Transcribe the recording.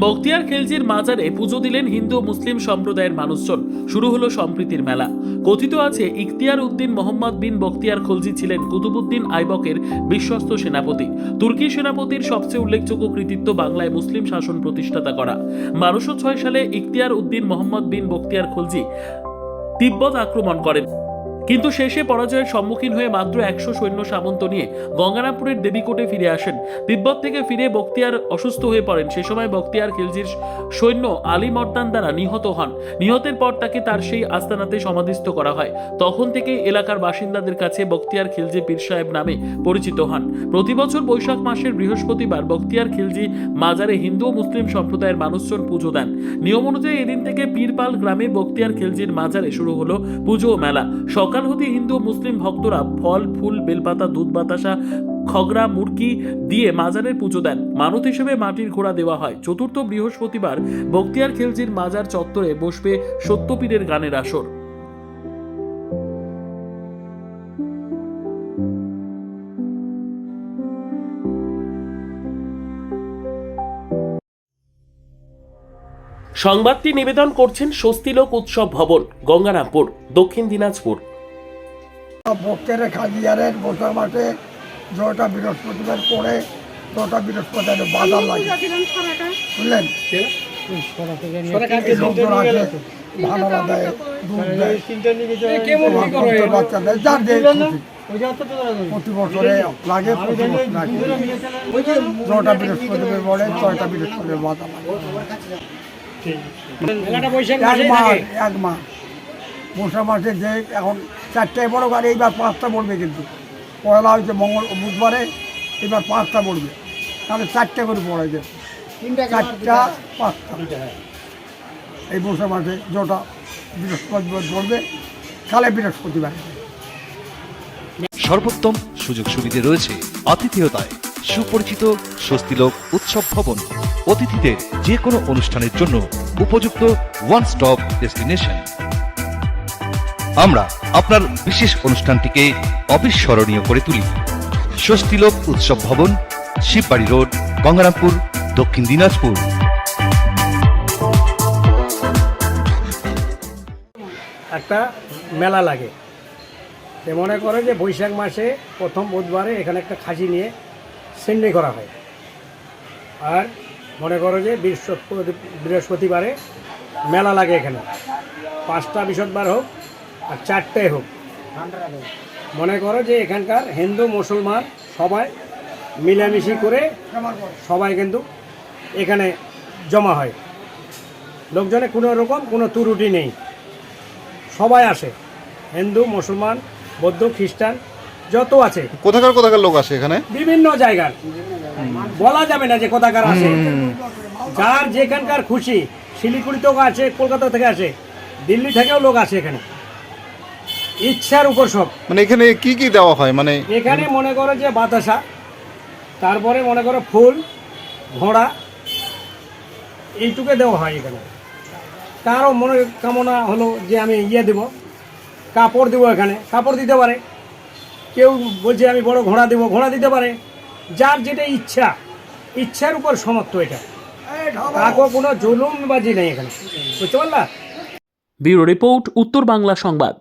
বখতিয়ার খিলজির মাজারে পুজো দিলেন হিন্দু ও মুসলিম সম্প্রদায়ের মানুষজন। শুরু হলো সম্প্রীতির মেলা। কথিত আছে ইখতিয়ার উদ্দিন মোহাম্মদ বিন বখতিয়ার খলজি ছিলেন কুতুবউদ্দিন আইবকের বিশ্বস্ত সেনাপতি। তুর্কি সেনাপতির সবচেয়ে উল্লেখযোগ্য কৃতিত্ব বাংলায় মুসলিম শাসন প্রতিষ্ঠাতা করা। 1206 সালে ইখতিয়ার উদ্দিন মোহাম্মদ বিন বখতিয়ার খলজি তিব্বত আক্রমণ করেন, কিন্তু শেষে পরাজয়ের সম্মুখীন হয়ে মাত্র 100 সৈন্য সামন্ত নিয়ে গঙ্গারামপুরের দেবীকোটে ফিরে আসেন। তিব্বত থেকে ফিরে বখতিয়ার অসুস্থ হয়ে পড়েন। সে সময় বখতিয়ার খিলজির সৈন্য আলী মর্দান দ্বারা নিহত হন। নিহতের পর তাকে তার সেই আস্তানাতে সমাধিস্থ করা হয়। তখন থেকেই এলাকার বাসিন্দাদের কাছে বখতিয়ার খিলজি পীর সাহেব নামে পরিচিত হন। প্রতি বছর বৈশাখ মাসের বৃহস্পতিবার বখতিয়ার খিলজি মাজারে হিন্দু ও মুসলিম সম্প্রদায়ের মানুষজন পুজো দেন। নিয়ম অনুযায়ী এদিন থেকে পীরপাল গ্রামে বখতিয়ার খিলজির মাজারে শুরু হলো পুজো ও মেলা। সকাল হতে হিন্দু ও মুসলিম ভক্তরা ফল ফুল বেলপাতা দুধ বাতাসা খগড়া মুরগি দিয়ে মাজারের পুজো দেন। মানত হিসেবে মাটির ঘোড়া দেওয়া হয়। চতুর্থ বৃহস্পতিবার বখতিয়ার খিলজির মাজার চত্বরে বসবে সত্যপীরের গানের আসর। সংবাদটি নিবেদন করছেন স্বস্তিলোক উৎসব ভবন, গঙ্গারামপুর, দক্ষিণ দিনাজপুর। বখতিয়ার খাজিয়ারের বছর মাসে 2টা বৃহস্পতিবার পরে 2টা বৃহস্পতিবার বাজার লাগে, বুঝলেন? এই লোকজন আছে, ভাড়া দেয়, দুধ দেয়, বাচ্চা দেয়, যার দেয় প্রতি বছরে লাগে, প্রতি বছর লাগে। 2টা বৃহস্পতিবার পরে 6টা বৃহস্পতিবার বাজার লাগে। এক মাস বৈশাখ মাসে যে এখন 4টায় বড় গাড়ি, এইবার 5টা পড়বে, কিন্তু পয়লা হয়েছে বুধবারে, এবার 5টা পড়বে, তাহলে 4টে করে পড়ে যায়, 4টা 5টা। এই বৈশাখ মাসে যেটা বৃহস্পতিবার পড়বে, কালে বৃহস্পতিবার। সর্বোত্তম সুযোগ সুবিধা রয়েছে আতিথেয়তায়। সুপরিচিত স্বস্তিলোক উৎসব ভবন অতিথিদের যে কোনো অনুষ্ঠানের জন্য উপযুক্ত ওয়ান স্টপ ডেস্টিনেশন। আমরা আপনার বিশেষ অনুষ্ঠানটিকে অবিস্মরণীয় করে তুলি। স্বস্তিলোক উৎসব ভবন, শিববাড়ি রোড, গঙ্গারামপুর, দক্ষিণ দিনাজপুর। একটা মেলা লাগে, মনে করে যে বৈশাখ মাসে প্রথম বুধবারে এখানে একটা খাসি নিয়ে সেন্ডে করা হয়। আর মনে করো যে বৃহস্পতিবারে মেলা লাগে এখানে, 5টা বৃহস্পতিবার হোক আর 4টায় হোক। মনে করো যে এখানকার হিন্দু মুসলমান সবাই মিলামিশি করে সবাই কিন্তু এখানে জমা হয়। লোকজনে কোনো রকম কোনো ত্রুটি নেই, সবাই আসে, হিন্দু মুসলমান বৌদ্ধ খ্রিস্টান যত আছে। কোথাকার লোক আসে এখানে? বিভিন্ন জায়গার, বলা যাবে না যে কোথাকার আসে, যার যেখানকার খুশি। শিলিগুড়িতেও আছে, কলকাতা থেকে আসে, দিল্লি থেকেও লোক আসে এখানে, ইচ্ছার উপর সব। মানে এখানে কি কি দেওয়া হয়? মানে এখানে মনে করো যে বাতাসা, তারপরে মনে করো ফুল ঘোড়া, এইটুকু দেওয়া হয় এখানে। কারো মনে কামনা হলো যে আমি দেবো, কাপড় দেবো, এখানে কাপড় দিতে পারে। কেউ বলছে আমি বড় ঘোড়া দেবো, ঘোড়া দিতে পারে। যার যেটা ইচ্ছা, ইচ্ছার উপর সমর্থ। এটা কাকো কোনো জুলুমবাজি নেই এখানে, বুঝতে পারলা? ব্যুরো রিপোর্ট, উত্তর বাংলা সংবাদ।